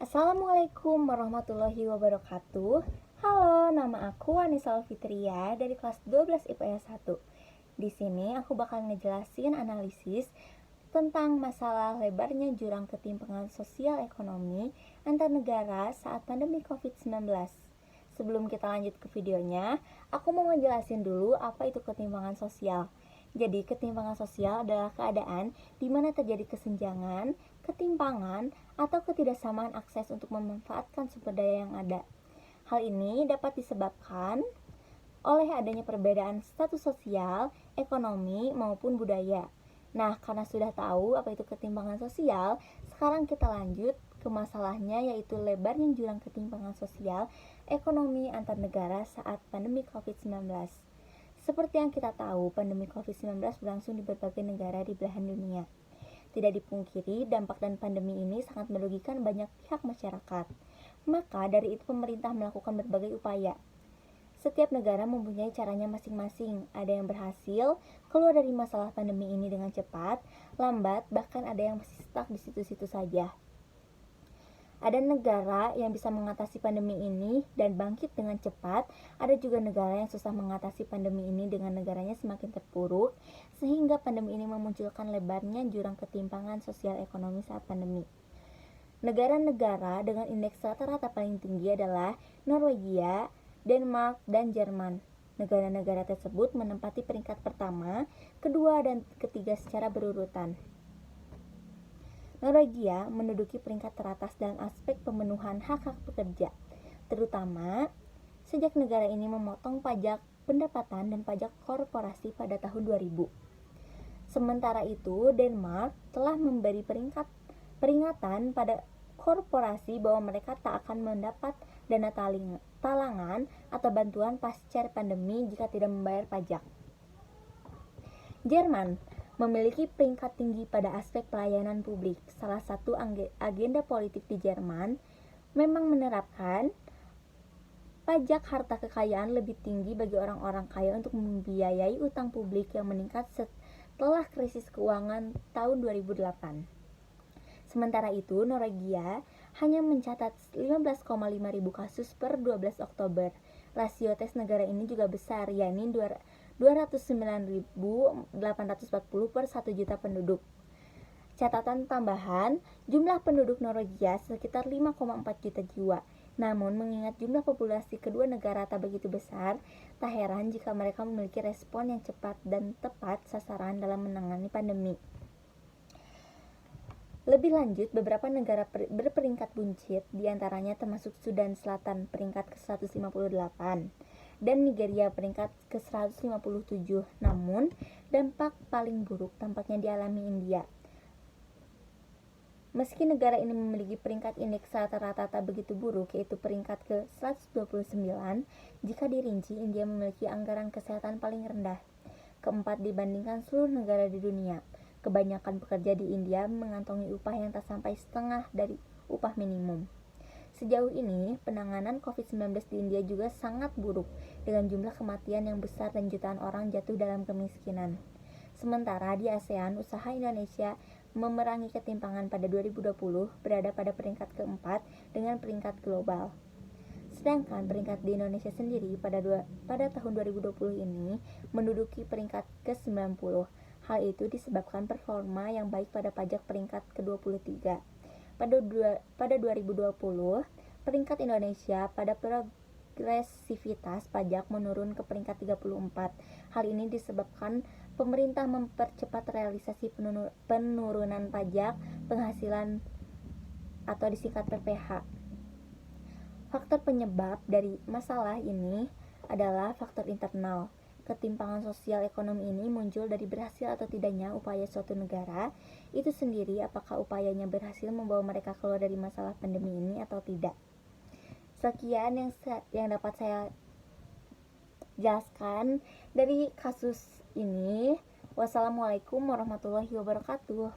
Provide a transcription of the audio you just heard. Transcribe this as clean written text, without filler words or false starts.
Assalamualaikum warahmatullahi wabarakatuh. Halo, nama aku Anissa Alfitria dari kelas 12 IPS 1. Di sini aku bakal ngejelasin analisis tentang masalah lebarnya jurang ketimpangan sosial ekonomi antar negara saat pandemi COVID-19. Sebelum kita lanjut ke videonya, aku mau ngejelasin dulu apa itu ketimpangan sosial. Jadi, ketimpangan sosial adalah keadaan di mana terjadi kesenjangan, ketimpangan, atau ketidaksamaan akses untuk memanfaatkan sumber daya yang ada. Hal ini dapat disebabkan oleh adanya perbedaan status sosial, ekonomi, maupun budaya. Nah, karena sudah tahu apa itu ketimpangan sosial, sekarang kita lanjut ke masalahnya, yaitu lebarnya jurang ketimpangan sosial ekonomi antar negara saat pandemi COVID-19. Seperti yang kita tahu, pandemi COVID-19 berlangsung di berbagai negara di belahan dunia. Tidak dipungkiri, dampak dan pandemi ini sangat merugikan banyak pihak masyarakat. Maka dari itu pemerintah melakukan berbagai upaya. Setiap negara mempunyai caranya masing-masing. Ada yang berhasil keluar dari masalah pandemi ini dengan cepat, lambat, bahkan ada yang masih stuck di situ-situ saja. Ada negara yang bisa mengatasi pandemi ini dan bangkit dengan cepat. Ada juga negara yang susah mengatasi pandemi ini dengan negaranya semakin terpuruk, sehingga pandemi ini memunculkan lebarnya jurang ketimpangan sosial ekonomi saat pandemi. Negara-negara dengan indeks rata-rata paling tinggi adalah Norwegia, Denmark, dan Jerman. Negara-negara tersebut menempati peringkat pertama, kedua, dan ketiga secara berurutan. Norwegia menduduki peringkat teratas dalam aspek pemenuhan hak-hak pekerja, terutama sejak negara ini memotong pajak pendapatan dan pajak korporasi pada tahun 2000. Sementara itu, Denmark telah memberi peringatan pada korporasi bahwa mereka tak akan mendapat dana talangan atau bantuan pasca pandemi jika tidak membayar pajak. Jerman memiliki peringkat tinggi pada aspek pelayanan publik. Salah satu agenda politik di Jerman memang menerapkan pajak harta kekayaan lebih tinggi bagi orang-orang kaya untuk membiayai utang publik yang meningkat setelah krisis keuangan tahun 2008. Sementara itu, Norwegia hanya mencatat 15,5 ribu kasus per 12 Oktober. Rasio tes negara ini juga besar, yakni 209.840 per 1 juta penduduk. Catatan tambahan, jumlah penduduk Norwegia sekitar 5,4 juta jiwa. Namun, mengingat jumlah populasi kedua negara tak begitu besar, tak heran jika mereka memiliki respon yang cepat dan tepat sasaran dalam menangani pandemi. Lebih lanjut, beberapa negara berperingkat buncit, diantaranya termasuk Sudan Selatan peringkat ke-158 dan Nigeria peringkat ke-157. Namun, dampak paling buruk tampaknya dialami India. Meski negara ini memiliki peringkat indeks rata-rata tak begitu buruk, yaitu peringkat ke-129, jika dirinci, India memiliki anggaran kesehatan paling rendah, keempat dibandingkan seluruh negara di dunia. Kebanyakan pekerja di India mengantongi upah yang tak sampai setengah dari upah minimum. Sejauh ini, penanganan COVID-19 di India juga sangat buruk, dengan jumlah kematian yang besar dan jutaan orang jatuh dalam kemiskinan. Sementara di ASEAN, usaha Indonesia memerangi ketimpangan pada 2020 berada pada peringkat keempat dengan peringkat global. Sedangkan peringkat di Indonesia sendiri pada tahun 2020 ini menduduki peringkat ke-90. Hal itu disebabkan performa yang baik pada pajak peringkat ke-23. Pada 2020, peringkat Indonesia pada progresivitas pajak menurun ke peringkat 34. Hal ini disebabkan pemerintah mempercepat realisasi penurunan pajak penghasilan atau disingkat PPH. Faktor penyebab dari masalah ini adalah faktor internal. Ketimpangan sosial ekonomi ini muncul dari berhasil atau tidaknya upaya suatu negara itu sendiri, apakah upayanya berhasil membawa mereka keluar dari masalah pandemi ini atau tidak. Sekian yang dapat saya jelaskan dari kasus ini. Wassalamualaikum warahmatullahi wabarakatuh.